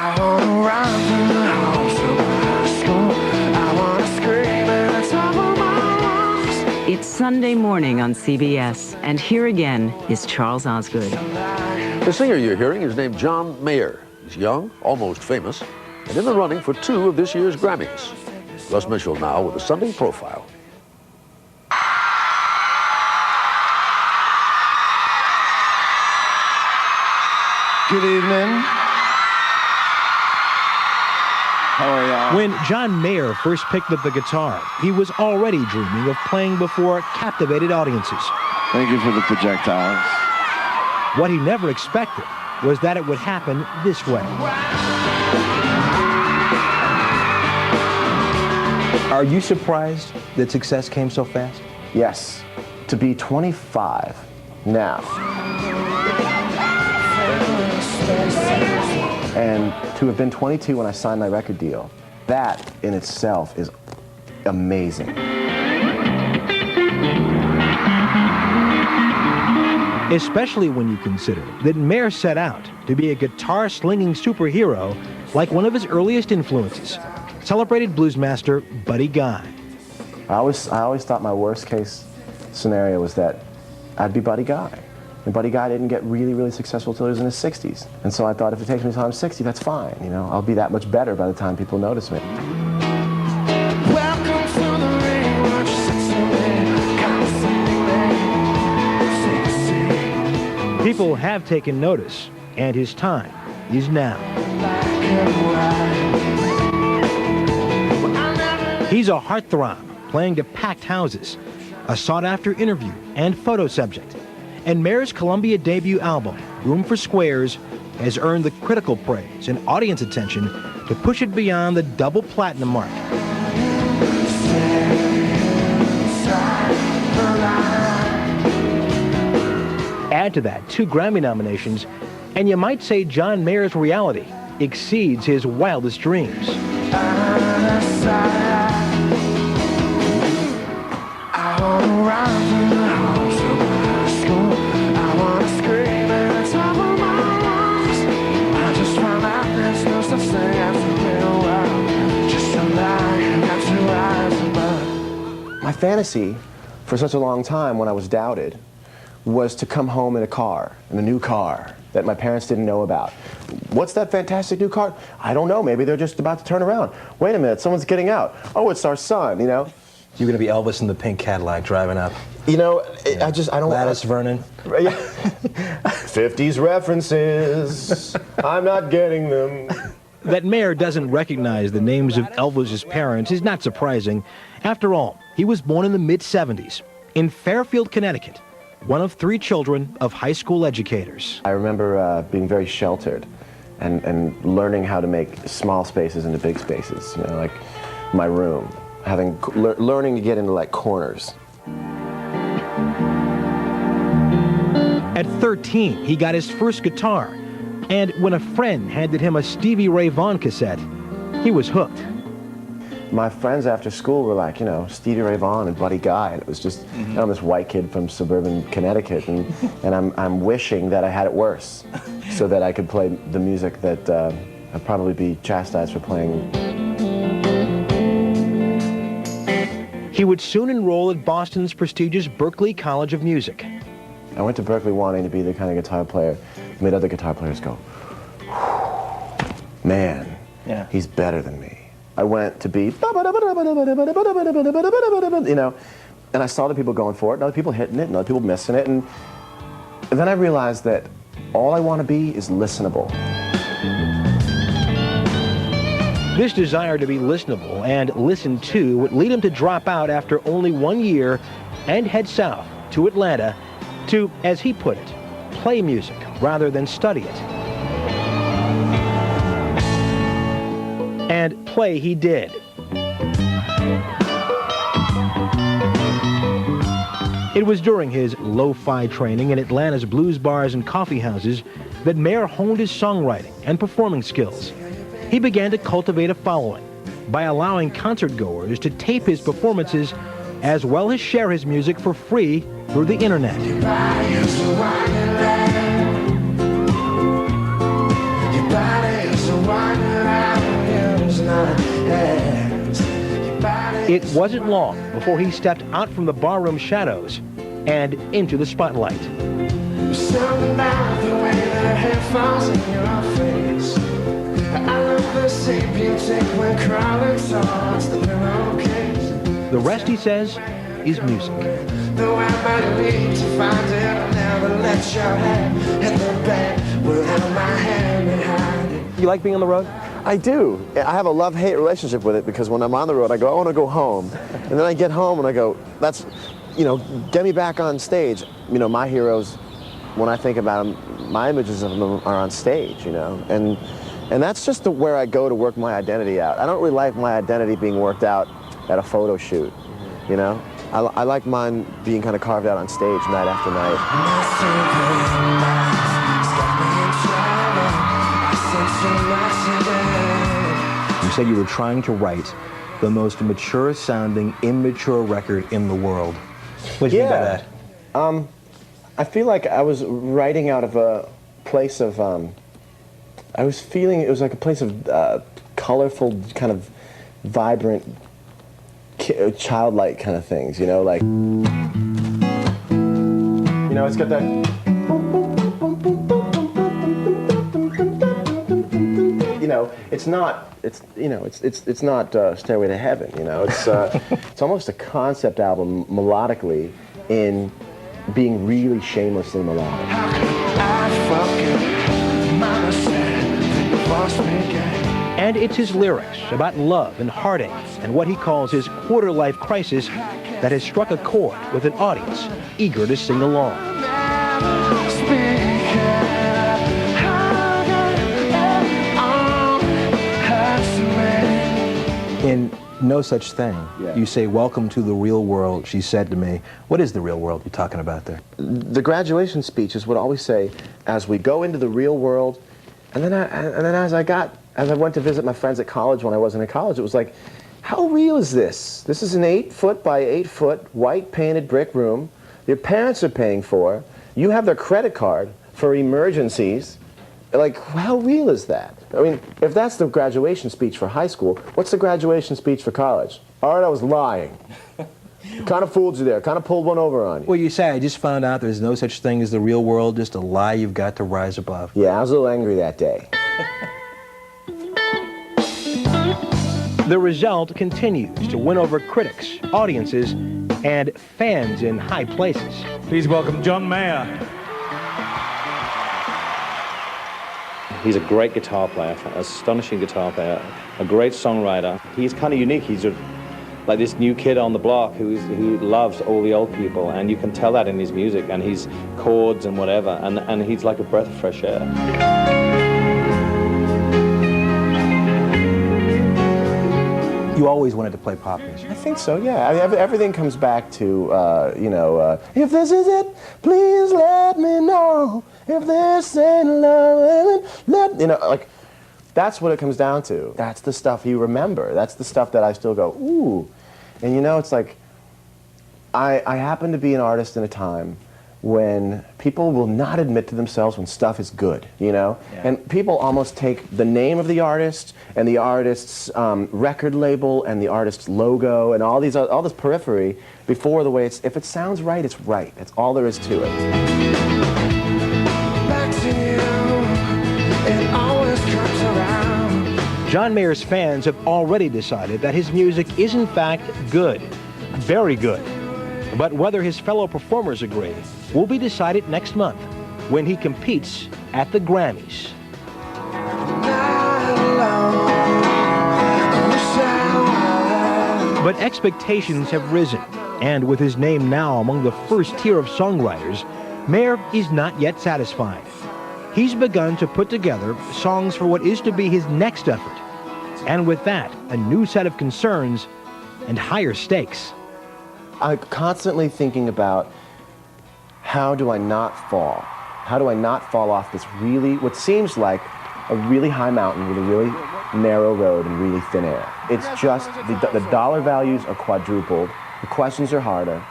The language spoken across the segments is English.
I wanna run through the halls of high school. I wanna scream at the top of my lungs. It's Sunday morning on CBS, and here again is Charles Osgood. The singer you're hearing is named John Mayer. He's young, almost famous, and in the running for 2 of this year's Grammys. Russ Mitchell now with a Sunday Profile. Good evening. How are y'all? When John Mayer first picked up the guitar, he was already dreaming of playing before captivated audiences. Thank you for the projectiles. What he never expected was that it would happen this way. Are you surprised that success came so fast? Yes. To be 25 now and to have been 22 when I signed my record deal, that in itself is amazing. Especially when you consider that Mayer set out to be a guitar-slinging superhero like one of his earliest influences, celebrated bluesmaster Buddy Guy. I always thought my worst case scenario was that I'd be Buddy Guy. And Buddy Guy didn't get really, really successful till he was in his 60s. And so I thought if it takes me until I'm 60, that's fine. You know, I'll be that much better by the time people notice me. Welcome to the ring, won't you sit to me? Come see me. People have taken notice, and his time is now. He's a heartthrob, playing to packed houses, a sought-after interview and photo subject. And Mayer's Columbia debut album, Room for Squares, has earned the critical praise and audience attention to push it beyond the double platinum mark. Add to that 2 Grammy nominations, and you might say John Mayer's reality exceeds his wildest dreams. I wanna run through the halls of high school. I wanna scream at the top of my lungs. I just found out there's no such thing as a real world. Just a lie, you got 2 eyes above. My fantasy for such a long time when I was doubted was to come home in a new car that my parents didn't know about. What's that fantastic new car? I don't know, maybe they're just about to turn around. Wait a minute, someone's getting out. Oh, it's our son, you know? You're gonna be Elvis in the pink Cadillac driving up. You know, I don't... Gladys Vernon. 50s references. I'm not getting them. That Mayer doesn't recognize the names of Elvis's parents is not surprising. After all, he was born in the mid-70s in Fairfield, Connecticut, one of 3 children of high school educators. I remember being very sheltered and learning how to make small spaces into big spaces, you know, like my room, learning to get into like corners. At 13, he got his first guitar, and when a friend handed him a Stevie Ray Vaughan cassette, he was hooked. My friends after school were like, you know, Stevie Ray Vaughan and Buddy Guy, and it was just, I'm this white kid from suburban Connecticut, and I'm wishing that I had it worse, so that I could play the music that I'd probably be chastised for playing. He would soon enroll at Boston's prestigious Berklee College of Music. I went to Berklee wanting to be the kind of guitar player that made other guitar players go, man, he's better than me. I went to be, you know, and I saw the people going for it, and other people hitting it, and other people missing it, and then I realized that all I want to be is listenable. This desire to be listenable and listened to would lead him to drop out after only 1 year and head south to Atlanta to, as he put it, play music rather than study it. And play he did. It was during his lo-fi training in Atlanta's blues bars and coffee houses that Mayer honed his songwriting and performing skills. He began to cultivate a following by allowing concertgoers to tape his performances as well as share his music for free through the internet. Your body is a wine It wasn't long before he stepped out from the barroom shadows and into the spotlight. Something about the way the hair falls in your face. I love the shape you take when crawling towards the pillowcase. The rest, he says, is music. Though I might need to find it, I'll never let your head hit the bed without my hand behind it. You like being on the road? I do. I have a love-hate relationship with it because when I'm on the road, I go, I want to go home. And then I get home and I go, that's, you know, get me back on stage. You know, my heroes, when I think about them, my images of them are on stage, you know. And that's just where I go to work my identity out. I don't really like my identity being worked out at a photo shoot, you know. I like mine being kind of carved out on stage night after night. You said you were trying to write the most mature-sounding, immature record in the world. What do you mean by that? I feel like I was writing out of a place of, I was feeling it was like a place of colorful, kind of vibrant, childlike kind of things, you know, like, you know, it's got that, you know, it's not, you know, it's not Stairway to Heaven, you know, it's almost a concept album melodically in being really shamelessly melodic. How could I fucking mindset the boss began? And it's his lyrics about love and heartache and what he calls his quarter-life crisis that has struck a chord with an audience eager to sing along. In No Such Thing, Yeah. you say, welcome to the real world, she said to me. What is the real world you're talking about there? The graduation speeches would always say, as we go into the real world, and then as I went to visit my friends at college when I wasn't in college, it was like, how real is this? This is an 8-foot by 8-foot white painted brick room your parents are paying for. You have their credit card for emergencies. Like, how real is that? I mean, if that's the graduation speech for high school, what's the graduation speech for college? All right, I was lying. Kind of fooled you there, kind of pulled one over on you. Well, you say, I just found out there's no such thing as the real world, just a lie you've got to rise above. Yeah, I was a little angry that day. The result continues to win over critics, audiences, and fans in high places. Please welcome John Mayer. He's a great guitar player, an astonishing guitar player, a great songwriter. He's kind of unique. He's like this new kid on the block who loves all the old people, and you can tell that in his music and his chords and whatever, and he's like a breath of fresh air. You always wanted to play pop music. I think so, yeah. I mean, everything comes back to, you know, if this is it, please let me know. If this ain't love, you know, like, that's what it comes down to. That's the stuff you remember. That's the stuff that I still go, ooh. And you know, it's like, I happen to be an artist in a time when people will not admit to themselves when stuff is good, you know? Yeah. And people almost take the name of the artist and the artist's record label and the artist's logo and all this periphery before the way it's, if it sounds right, it's right. That's all there is to it. John Mayer's fans have already decided that his music is in fact good, very good. But whether his fellow performers agree will be decided next month when he competes at the Grammys. But expectations have risen, and with his name now among the first tier of songwriters, Mayer is not yet satisfied. He's begun to put together songs for what is to be his next effort, and with that, a new set of concerns and higher stakes. I'm constantly thinking about how do I not fall? How do I not fall off this really, what seems like a really high mountain with a really narrow road and really thin air? It's just, the dollar values are quadrupled, the questions are harder,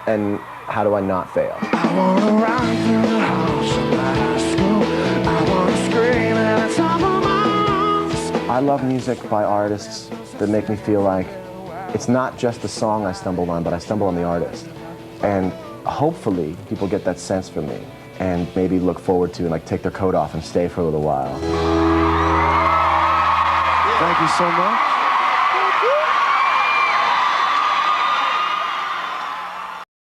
and how do I not fail? I wanna run through the halls of high school. I wanna scream at the top of my lungs. I love music by artists that make me feel like it's not just the song I stumbled on, but I stumbled on the artist. And hopefully people get that sense from me and maybe look forward to and like take their coat off and stay for a little while. Thank you so much.